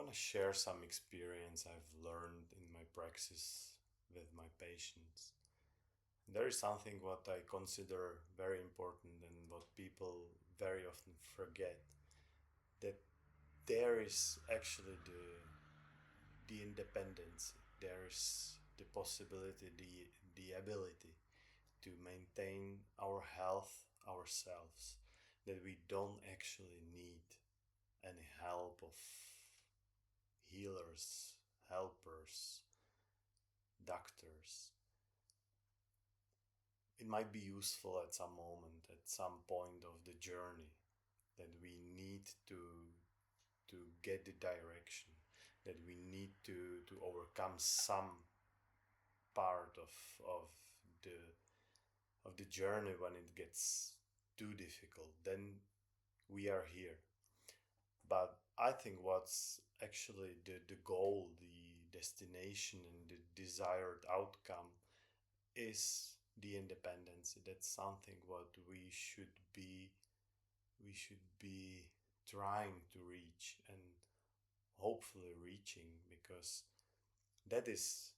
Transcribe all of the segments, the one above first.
want to share some experience I've learned in my praxis with my patients. There is something what I consider very important and what people very often forget, that there is actually the independence, there is the possibility, the ability to maintain our health ourselves, that we don't actually need any help of healers, helpers, doctors. It might be useful at some moment, at some point of the journey, that we need to get the direction, that we need to overcome some part the of the journey when it gets too difficult. Then we are here. But I think what's actually the goal, the destination, and the desired outcome is the independence. That's something what we should be trying to reach and hopefully reaching, because that is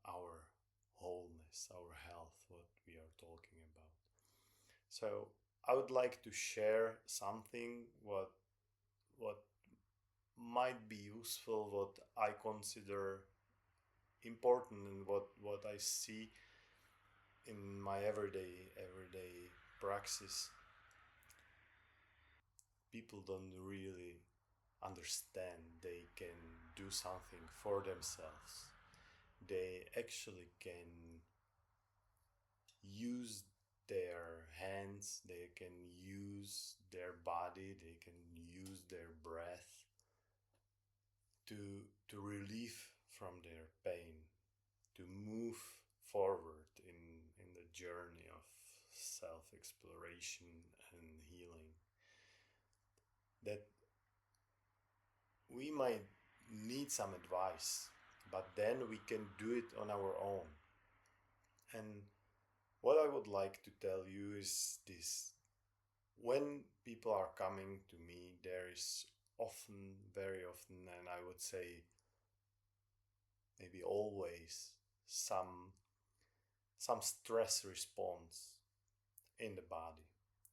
our wholeness, our health, what we are talking about. So I would like to share something what might be useful, what I consider important, and what I see in my everyday praxis. People don't really understand they can do something for themselves. They actually can use their hands, they can use their body, they can use their breath to relieve from their pain, to move forward in the journey of self-exploration and healing. That we might need some advice, but then we can do it on our own. And what I would like to tell you is this: when people are coming to me, there is often, very often, and I would say maybe always, some stress response in the body.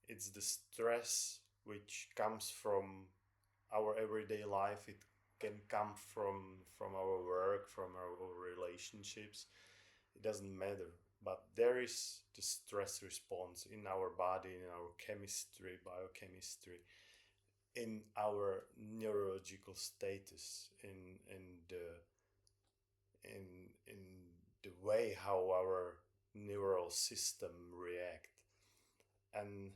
It's the stress which comes from our everyday life. It can come from our work, from our relationships. It doesn't matter. But there is the stress response in our body, in our chemistry, biochemistry, in our neurological status, in the way how our neural system react. And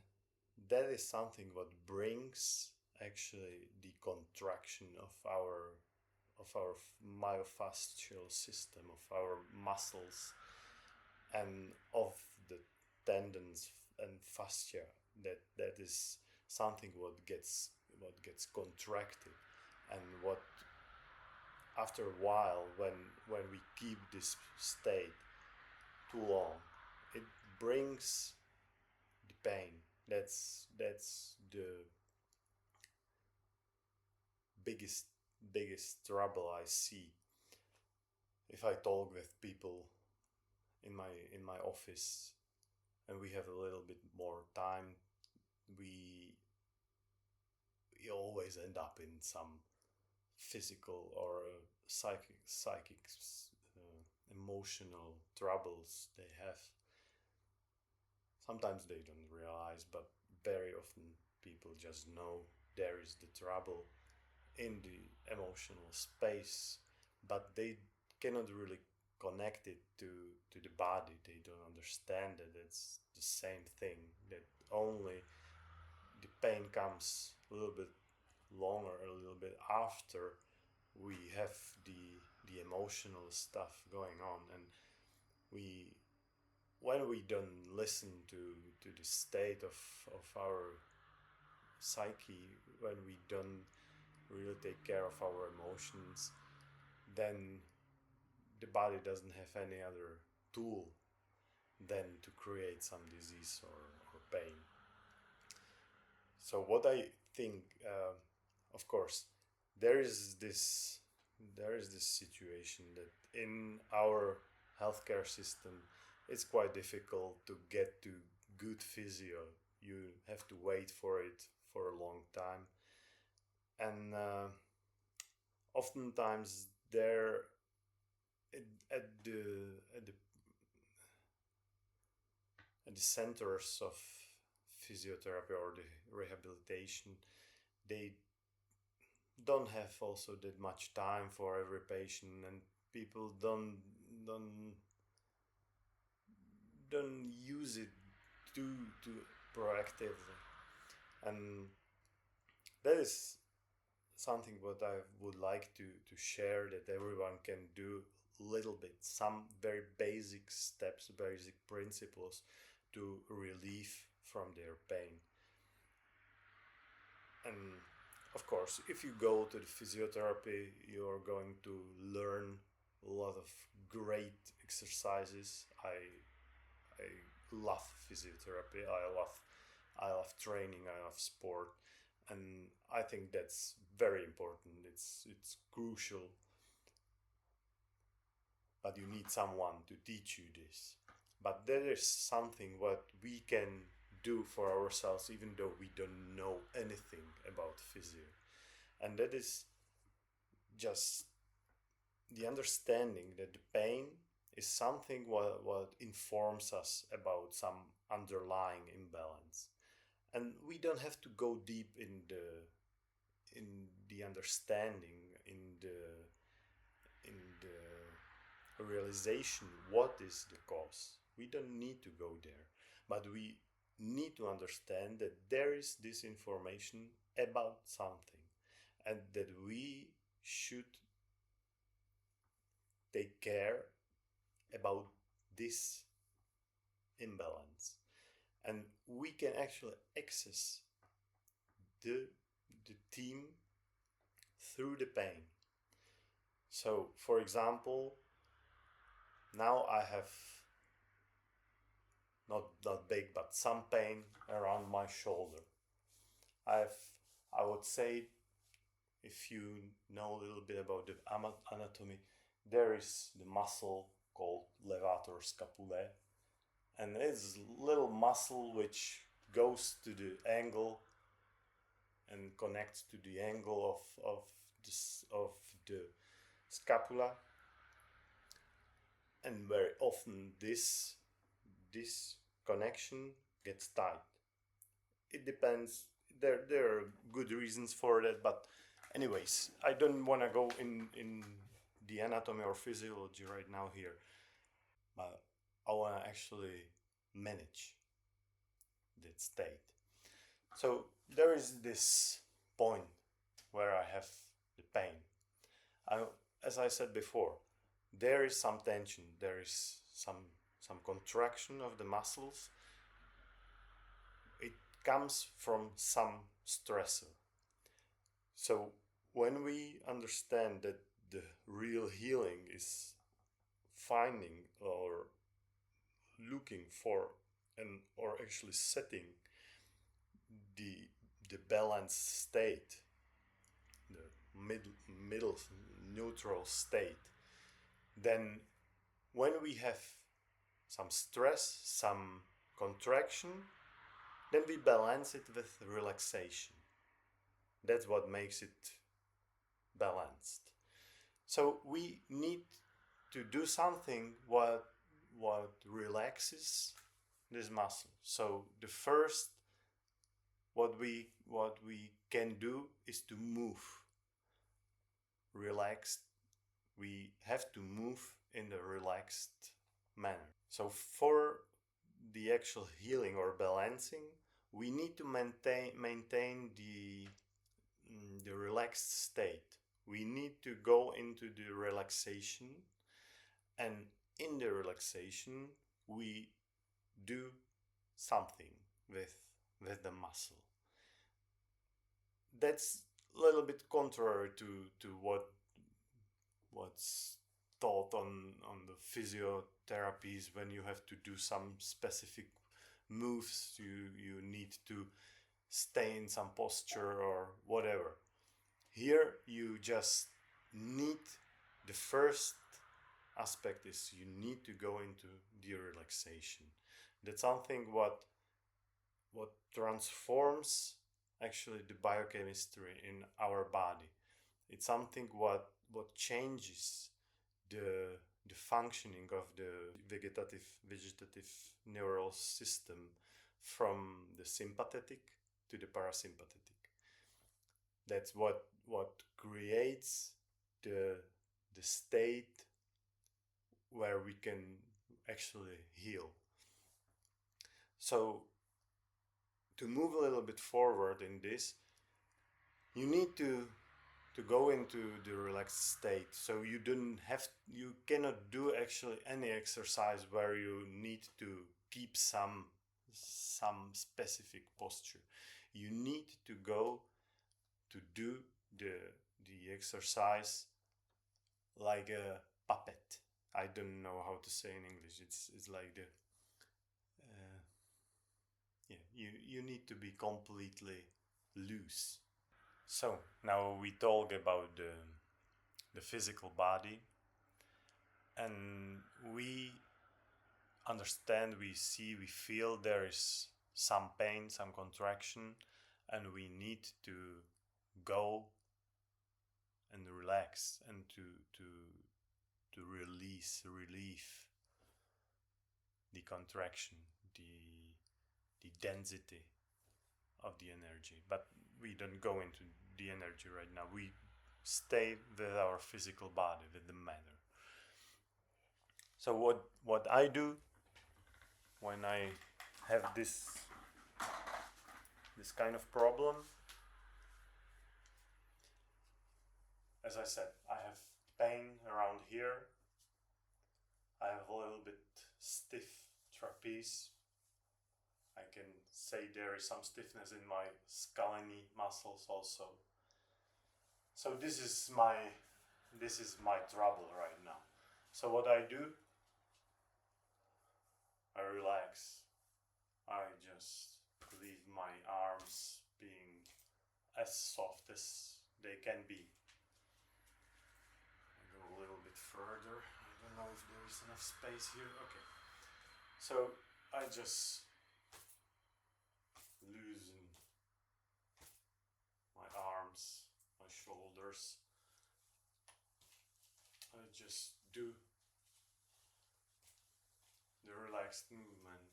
that is something what brings actually the contraction of our myofascial system, of our muscles, and of the tendons and fascia. That is something what gets contracted, and what, after a while, when we keep this state too long, it brings the pain. That's the biggest trouble I see. If I talk with people in my office and we have a little bit more time, we always end up in some physical or psychic emotional troubles they have. Sometimes they don't realize, but very often people just know there is the trouble in the emotional space, but they cannot really connect it to the body. They don't understand that it's the same thing, that only the pain comes a little bit longer, a little bit after we have the emotional stuff going on. And we when we don't listen to the state of our psyche, when we don't really take care of our emotions, then the body doesn't have any other tool than to create some disease or pain. So what I think, of course, there is this situation that in our healthcare system it's quite difficult to get to good physio. You have to wait for it for a long time, and oftentimes there at at the at the centers of physiotherapy or the rehabilitation, they don't have also that much time for every patient, and people don't don't use it too proactively, and that is something what I would like to share, that everyone can do a little bit, some very basic steps, basic principles to relieve from their pain. And of course, if you go to the physiotherapy, you're going to learn a lot of great exercises. I love physiotherapy. I love training. I love sport, and I think that's very important. It's crucial, but you need someone to teach you this. But there is something what we can do for ourselves, even though we don't know anything about physio, and that is just the understanding that the pain is something what informs us about some underlying imbalance, and we don't have to go deep in the understanding, in the realization what is the cause. We don't need to go there, but we need to understand that there is this information about something, and that we should take care about this imbalance, and we can actually access the team through the pain. So for example, now I have not big but some pain around my shoulder. I would say, if you know a little bit about the anatomy, there is the muscle called levator scapulae, and it's a little muscle which goes to the angle and connects to the angle of the scapula, and very often this connection gets tight. It depends. There are good reasons for that, but anyways, I don't want to go in the anatomy or physiology right now here, but I want to actually manage that state. So there is this point where I have the pain. I, as I said before, there is some tension, there is some contraction of the muscles. It comes from some stressor. So when we understand that the real healing is finding or looking for and or actually setting the the balanced state, the middle neutral state, then when we have some stress, some contraction, then we balance it with relaxation. That's what makes it balanced. So we need to do something what relaxes this muscle. So the first what we can do is to move. Relaxed. We have to move in the relaxed manner. So for the actual healing or balancing, we need to maintain the relaxed state. We need to go into the relaxation, and in the relaxation we do something with the muscle. That's a little bit contrary to what's taught on the physiotherapies. When you have to do some specific moves, you need to stay in some posture or whatever. Here you just need, the first aspect is you need to go into the relaxation. That's something what transforms actually the biochemistry in our body. It's something what changes the functioning of the vegetative neural system from the sympathetic to the parasympathetic. That's what creates the state where we can actually heal. So to move a little bit forward in this, you need to go into the relaxed state. So you cannot do actually any exercise where you need to keep some specific posture. You need to go to do the exercise like a puppet. I don't know how to say in English. It's like the you need to be completely loose. So now we talk about the physical body, and we understand, we see, we feel there is some pain, some contraction, and we need to go and relax and to relieve the contraction, the density of the energy. But we don't go into the energy right now. We stay with our physical body, with the matter. So what I do when I have this kind of problem, as I said, I have pain around here. I have a little bit stiff trapeze. I can say there is some stiffness in my scalene muscles also. So this is my trouble right now. So what I do, I relax. I just leave my arms being as soft as they can be. I go a little bit further. I don't know if there is enough space here. Okay. So I just loosen my arms, my shoulders. I just do the relaxed movement.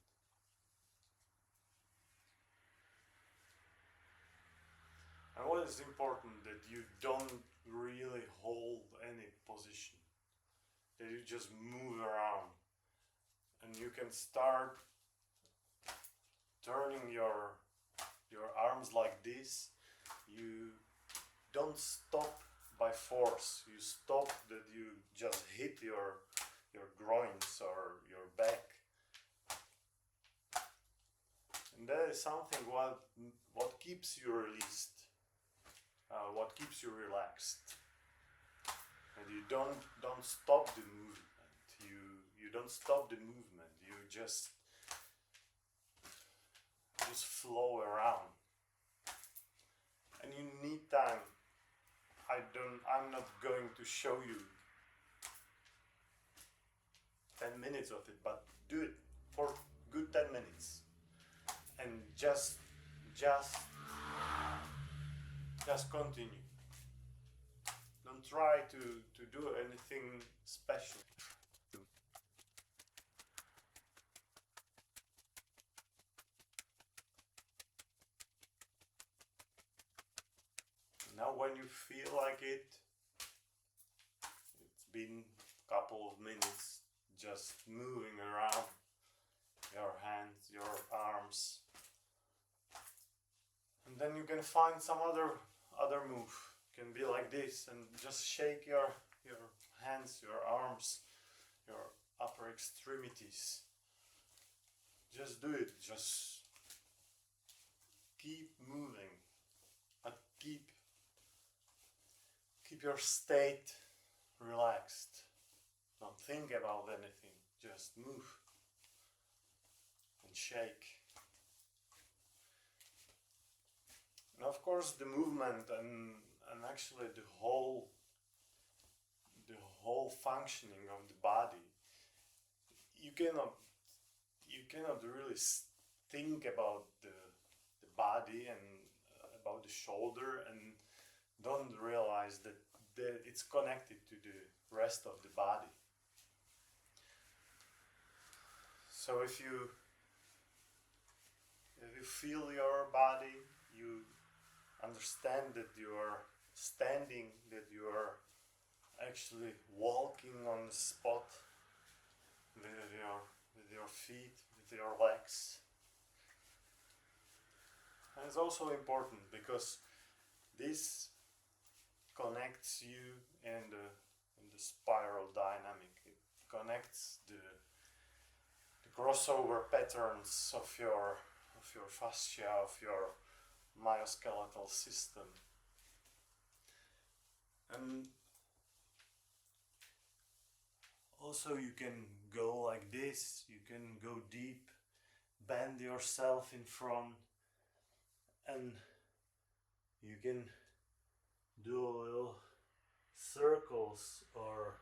And what is important, that you don't really hold any position, that you just move around, and you can start turning your arms like this. You don't stop by force. You stop that you just hit your groins or your back. And that is something what keeps you released, what keeps you relaxed. And you don't stop the movement. You don't stop the movement. You just flow around. And you need time. I'm not going to show you 10 minutes of it, but do it for good 10 minutes. And just continue. Don't try to do anything special. Now when you feel like it's been a couple of minutes just moving around your hands, your arms, and then you can find some other move. It can be like this, and just shake your hands, your arms, your upper extremities. Just do it. Just keep moving, but keep your state relaxed. Don't think about anything. Just move and shake. And of course, the movement and and actually the whole functioning of the body. You cannot really think about the body and about the shoulder and don't realize that it's connected to the rest of the body. So if you feel your body, you understand that you are standing, that you are actually walking on the spot with your feet, with your legs. And it's also important because this connects you in the spiral dynamic. It connects the crossover patterns of your fascia, of your myoskeletal system. And also you can go like this, you can go deep, bend yourself in front, and you can do little circles or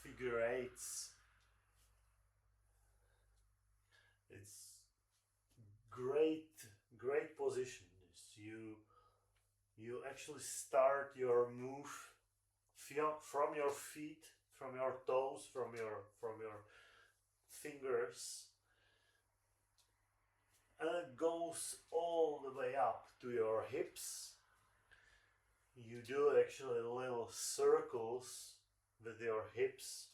figure eights. It's great position. You actually start your move from your feet, from your toes, from your fingers, and it goes all the way up to your hips. You do actually little circles with your hips.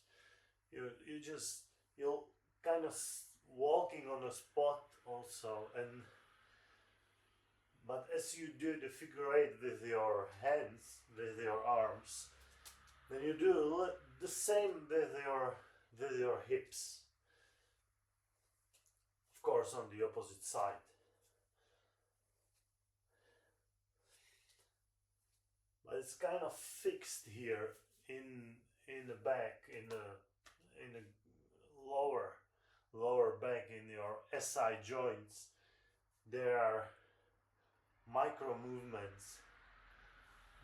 You'll kind of walking on a spot also, but as you do the figure eight with your hands, with your arms, then you do the same with your hips. Of course, on the opposite side. But it's kind of fixed here in the back, in the lower back, in your SI joints. There are micro movements,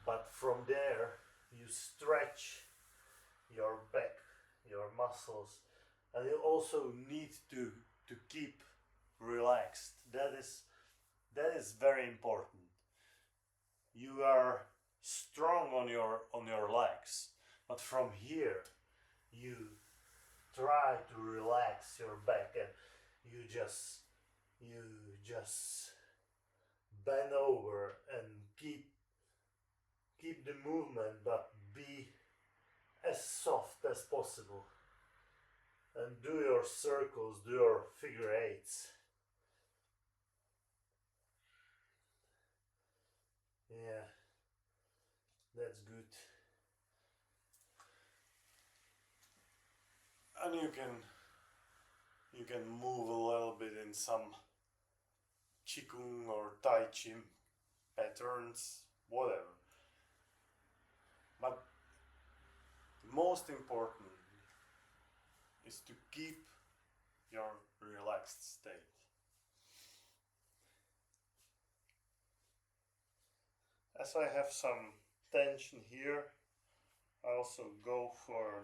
but from there you stretch your back, your muscles, and you also need to keep relaxed. That is very important. You are strong on your legs, but from here you try to relax your back, and you just bend over and keep the movement, but be as soft as possible, and do your circles, do your figure eights. Yeah, that's good. And you can move a little bit in some Qigong or Tai Chi patterns, whatever. But the most important is to keep your relaxed state. As I have some tension here, I also go for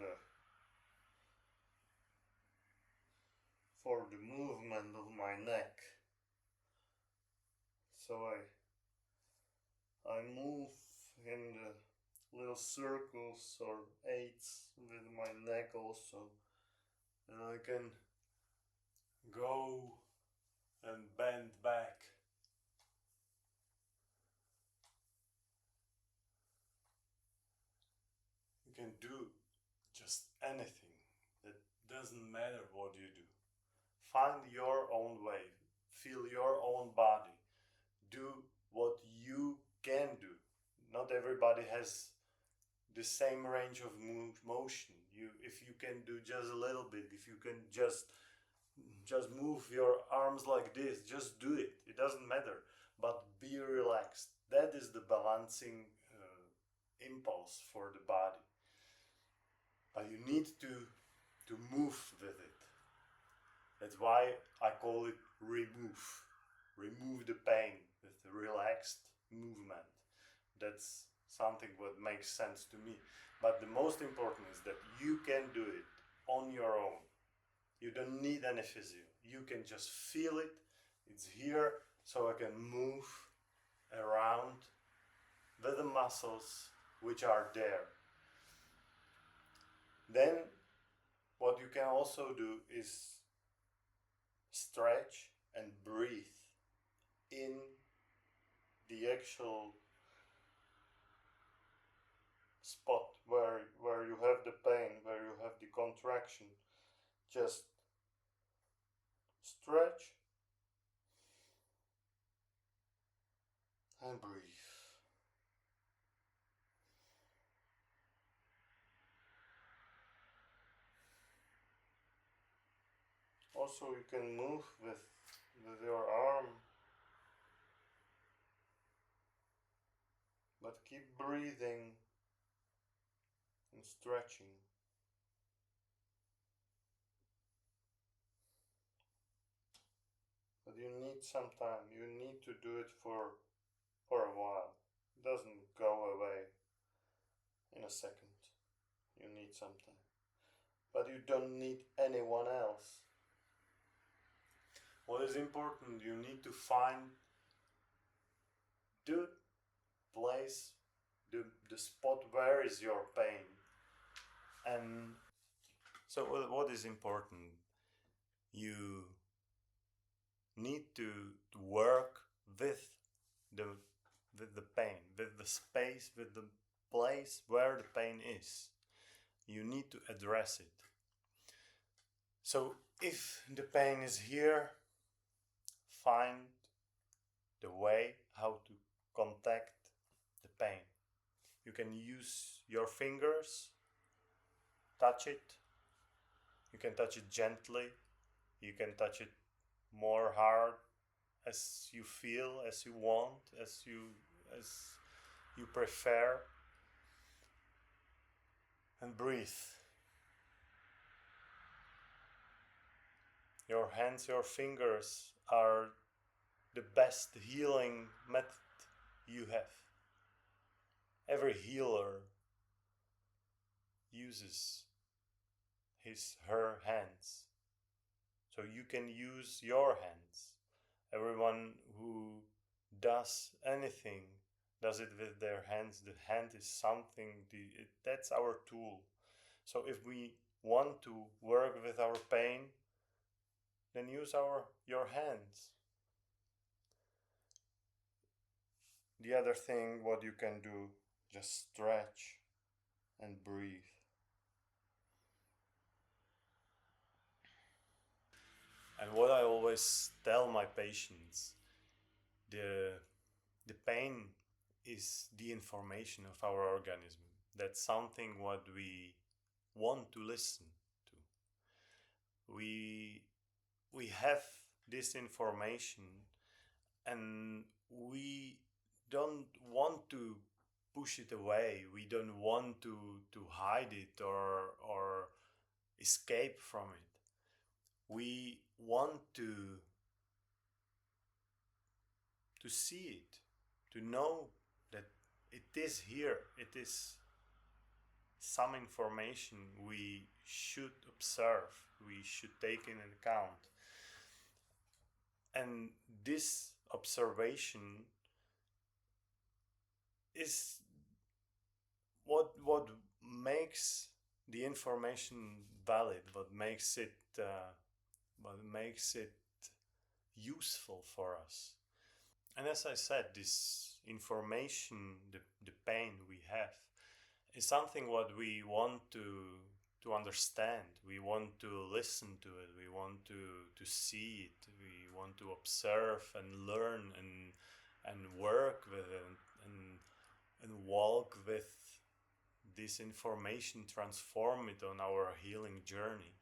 the movement of my neck. So I move in the little circles or eights with my neck also, and I can go and bend back. You can do just anything. That doesn't matter what you do. Find your own way. Feel your own body. Do what you can do. Not everybody has the same range of motion. If you can do just a little bit, if you can just move your arms like this, just do it. It doesn't matter. But be relaxed. That is the balancing impulse for the body. But you need to move with it. That's why I call it ReMove. Remove the pain with the relaxed movement. That's something what makes sense to me. But the most important is that you can do it on your own. You don't need any physio. You can just feel it. It's here, so I can move around with the muscles which are there. Then what you can also do is stretch and breathe in the actual spot where you have the pain, where you have the contraction. Just stretch and breathe. Also, you can move with your arm, but keep breathing and stretching. But you need some time. You need to do it for a while. It doesn't go away in a second. You need some time. But you don't need anyone else. What is important, you need to find the place, the spot where is your pain. And so what is important? You need to work with the pain, with the space, with the place where the pain is. You need to address it. So if the pain is here, find the way how to contact the pain. You can use your fingers, touch it. You can touch it gently. You can touch it more hard as you feel, as you want, as you prefer. And breathe. Your hands, your fingers are the best healing method you have. Every healer uses her hands. So you can use your hands. Everyone who does anything does it with their hands. The hand is something, that's our tool. So if we want to work with our pain, then use your hands. The other thing what you can do, just stretch and breathe. And what I always tell my patients, the pain is the information of our organism. That's something what we want to listen to. We have this information and we don't want to push it away. We don't want to hide it or escape from it. We want to see it, to know that it is here. It is some information we should observe, we should take in account. And this observation is what makes the information valid, what makes it useful for us. And as I said, this information, the pain we have, is something what we want to understand. We want to listen to it. We want to see it. We want to observe and learn and work with it and walk with this information, transform it on our healing journey.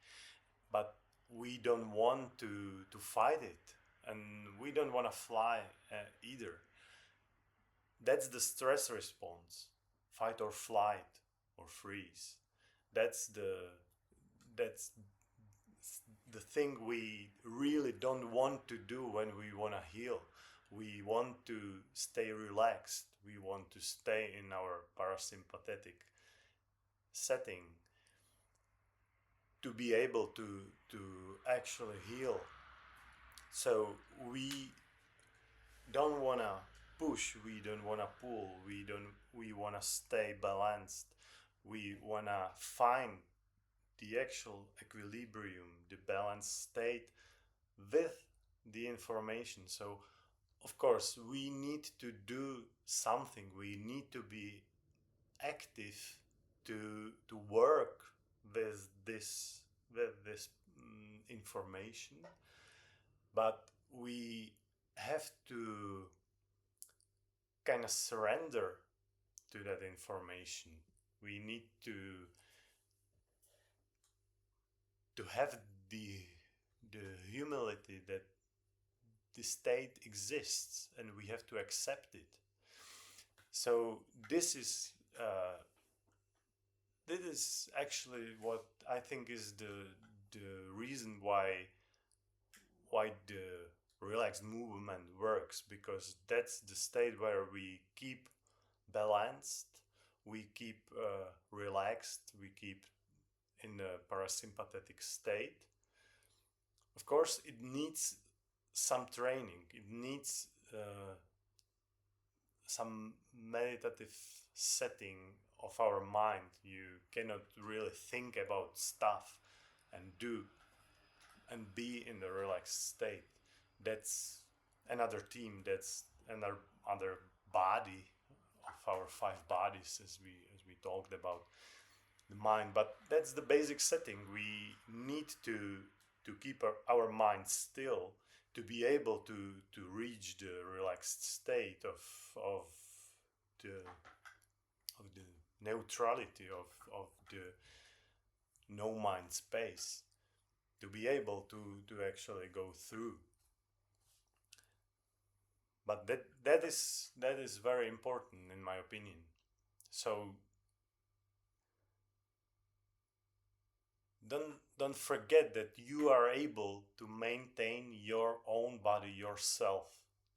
But we don't want to fight it, and we don't want to fly either. That's the stress response, fight or flight or freeze. That's the thing we really don't want to do when we want to heal. We want to stay relaxed. we want to stay in our parasympathetic setting to be able to actually heal. So we don't want to push, we don't want to pull, we want to stay balanced, we want to find the actual equilibrium, the balanced state with the information. So of course we need to do something, we need to be active to work with this information, but we have to kind of surrender to that information. We need to have the humility that the state exists and we have to accept it. So this is actually what I think is the reason why the relaxed movement works, because that's the state where we keep balanced, we keep relaxed, we keep in the parasympathetic state. Of course, it needs some training, it needs some meditative setting of our mind. You cannot really think about stuff and do and be in the relaxed state. That's another team, that's another body of our 5 bodies, as we talked about the mind. But that's the basic setting. We need to keep our mind still to be able to reach the relaxed state of the neutrality of the no mind space, to be able to actually go through. But that is very important in my opinion. So don't forget that you are able to maintain your own body yourself.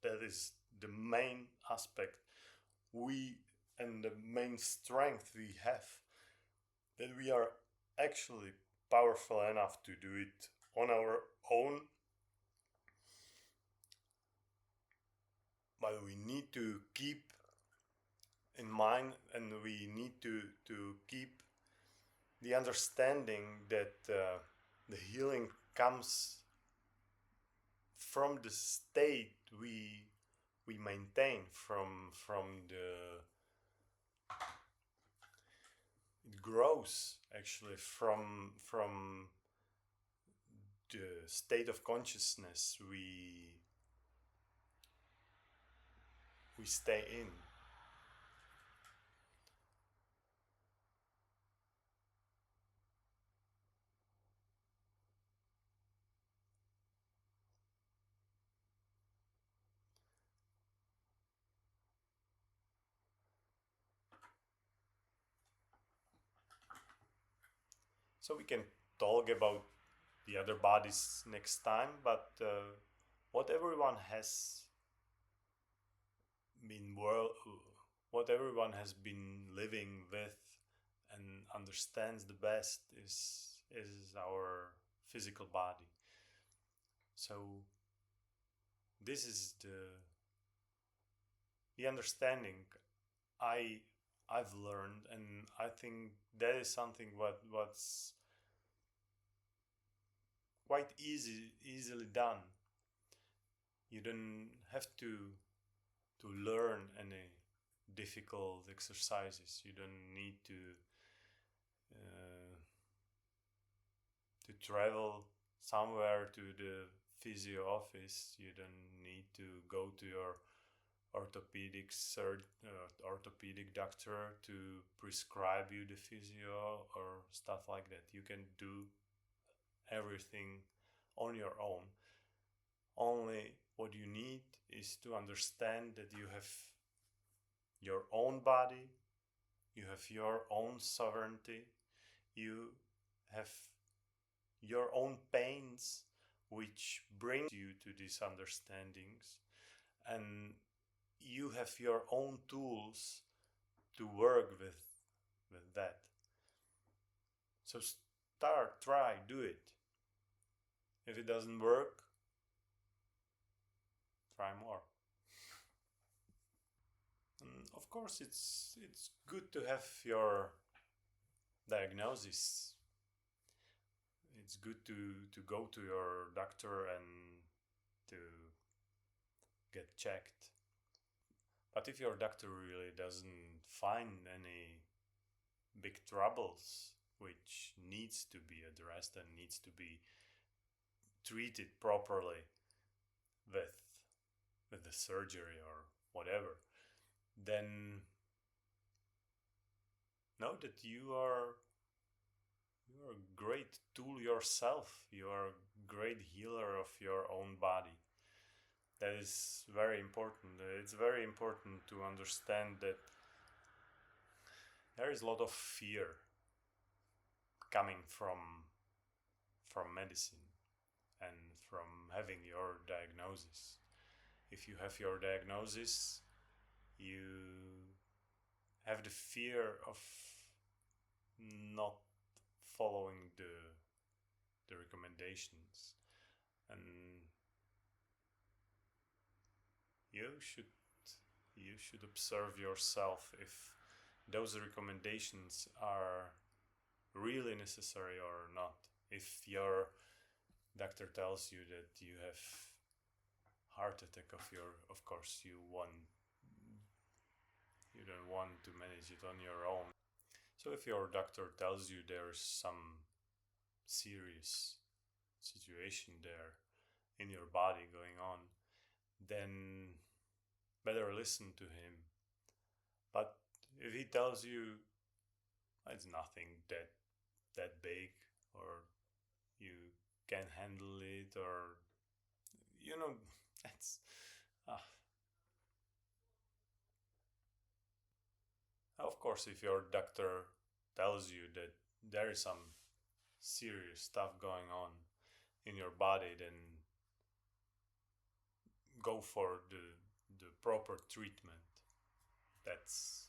That is the main aspect and the main strength we have, that we are actually powerful enough to do it on our own. But we need to keep in mind, and we need to keep the understanding that the healing comes from the state we maintain, from the it grows actually from the state of consciousness we stay in. So we can talk about the other bodies next time, but what everyone has been what everyone has been living with and understands the best is our physical body. So this is the understanding I've learned, and I think that is something what's quite easily done. You don't have to learn any difficult exercises. You don't need to travel somewhere to the physio office. You don't need to go to your orthopedic doctor to prescribe you the physio or stuff like that. You can do everything on your own. Only what you need is to understand that you have your own body, you have your own sovereignty, you have your own pains, which brings you to these understandings. And you have your own tools to work with that. So start, try, do it. If it doesn't work, try more. And of course, it's good to have your diagnosis. It's good to go to your doctor and to get checked. But if your doctor really doesn't find any big troubles which needs to be addressed and needs to be treated properly with the surgery or whatever, then know that you are a great tool yourself. You are a great healer of your own body. That is very important. It's very important to understand that there is a lot of fear coming from medicine and from having your diagnosis. If you have your diagnosis, you have the fear of not following the recommendations, and you should observe yourself if those recommendations are really necessary or not. If your doctor tells you that you have heart attack, of course you don't want to manage it on your own. So if your doctor tells you there's some serious situation there in your body going on, then better listen to him. But if he tells you it's nothing that big, or you can handle it, or that's of course, if your doctor tells you that there is some serious stuff going on in your body, then go for the proper treatment. That's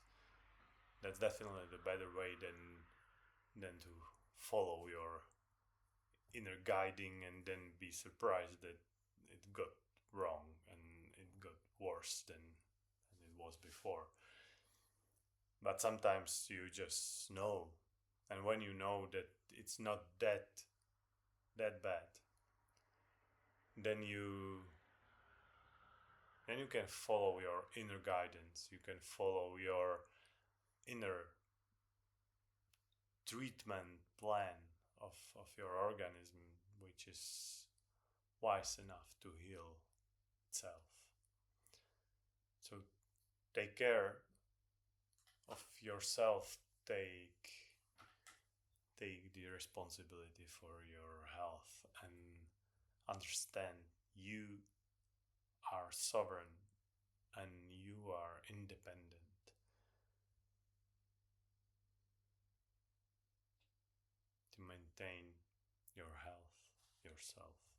definitely the better way than to follow your inner guiding and then be surprised that it got wrong and it got worse than it was before. But sometimes you just know, and when you know that it's not that bad, then you can follow your inner guidance. You can follow your inner treatment plan of your organism, which is wise enough to heal itself. So take care of yourself. Take the responsibility for your health and understand you are sovereign and you are independent. To maintain your health yourself.